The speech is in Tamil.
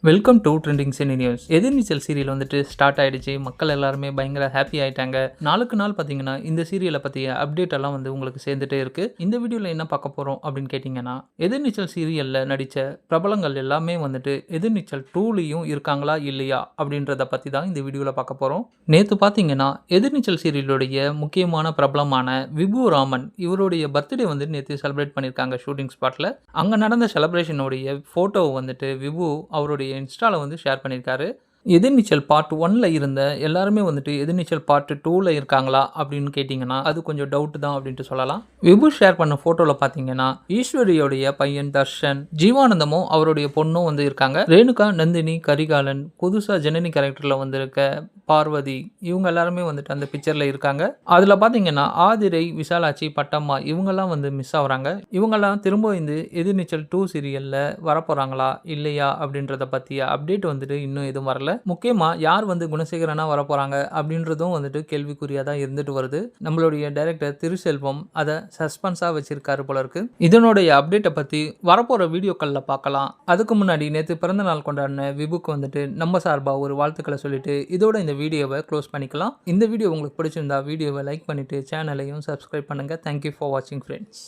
Welcome to trending cine news. Ethirneechal serial வந்துட்டு ஸ்டார்ட் ஆயிடுச்சு. மக்கள் எல்லாருமே பயங்கர ஹாப்பி ஆயிட்டாங்க. நாளுக்கு நாள் பார்த்தீங்கன்னா இந்த சீரியலை பற்றிய அப்டேட் எல்லாம் வந்து உங்களுக்கு சேர்ந்துட்டே இருக்கு. இந்த வீடியோவில் என்ன பார்க்க போகிறோம் அப்படின்னு கேட்டிங்கன்னா, எதிர்நீச்சல் சீரியலில் நடித்த பிரபலங்கள் எல்லாமே வந்துட்டு எதிர்நீச்சல் 2லையும் இருக்காங்களா இல்லையா அப்படின்றத பற்றி தான் இந்த வீடியோவில் பார்க்க போகிறோம். நேற்று பார்த்தீங்கன்னா எதிர்நீச்சல் சீரியலுடைய முக்கியமான பிரபலமான விபு ராமன் இவருடைய பர்த்டே வந்து நேற்று செலிப்ரேட் பண்ணியிருக்காங்க ஷூட்டிங் ஸ்பாட்டில். அங்கே நடந்த செலிப்ரேஷனுடைய ஃபோட்டோவை வந்துட்டு விபு அவருடைய இன்ஸ்டால வந்து ஷேர் பண்ணியிருக்காரு. எதிர்நீச்சல் பார்ட் 1ல இருந்த எல்லாருமே வந்துட்டு எதிர்நீச்சல் பார்ட் 2ல இருக்காங்களா அப்படின்னு கேட்டிங்கன்னா அது கொஞ்சம் டவுட் தான் அப்படின்ட்டு சொல்லலாம். விபு ஷேர் பண்ண ஃபோட்டோவில் பார்த்தீங்கன்னா ஈஸ்வரியோடைய பையன் தர்ஷன், ஜீவானந்தமும் அவருடைய பொண்ணும் வந்து இருக்காங்க. ரேணுகா, நந்தினி, கரிகாலன், புதுசாக ஜனனி கேரக்டரில் வந்திருக்க பார்வதி இவங்க எல்லாருமே வந்துட்டு அந்த பிக்சரில் இருக்காங்க. அதில் பார்த்தீங்கன்னா ஆதிரை, விசாலாட்சி, பட்டம்மா இவங்கெல்லாம் வந்து மிஸ் ஆகுறாங்க. இவங்கெல்லாம் திரும்ப இந்த எதிர்நீச்சல் 2 சீரியலில் வரப்போகிறாங்களா இல்லையா அப்படின்றத பற்றிய அப்டேட் வந்துட்டு இன்னும் எதுவும் வரல. முக்கியமாக யார் வந்து குணசேகரனா வரப்போகிறாங்க அப்படின்றதும் வந்துட்டு கேள்விக்குறியாக தான் இருந்துட்டு வருது. நம்மளுடைய டைரக்டர் திருசெல்வம் அதை சஸ்பென்ஸாக வச்சிருக்காரு போல இருக்கு. இதனுடைய அப்டேட்டை பற்றி வரப்போகிற வீடியோக்களில் பார்க்கலாம். அதுக்கு முன்னாடி நேற்று பிறந்த நாள் கொண்டாடின விபுக்கு வந்துட்டு நம்ம சார்பாக ஒரு வாழ்த்துக்களை சொல்லிட்டு இதோட இந்த வீடியோவை க்ளோஸ் பண்ணிக்கலாம். இந்த வீடியோ உங்களுக்கு பிடிச்சிருந்தா வீடியோவை லைக் பண்ணிட்டு சேனலையும் சப்ஸ்கிரைப் பண்ணுங்க. தேங்க்யூ ஃபார் வாட்சிங் ஃப்ரெண்ட்ஸ்.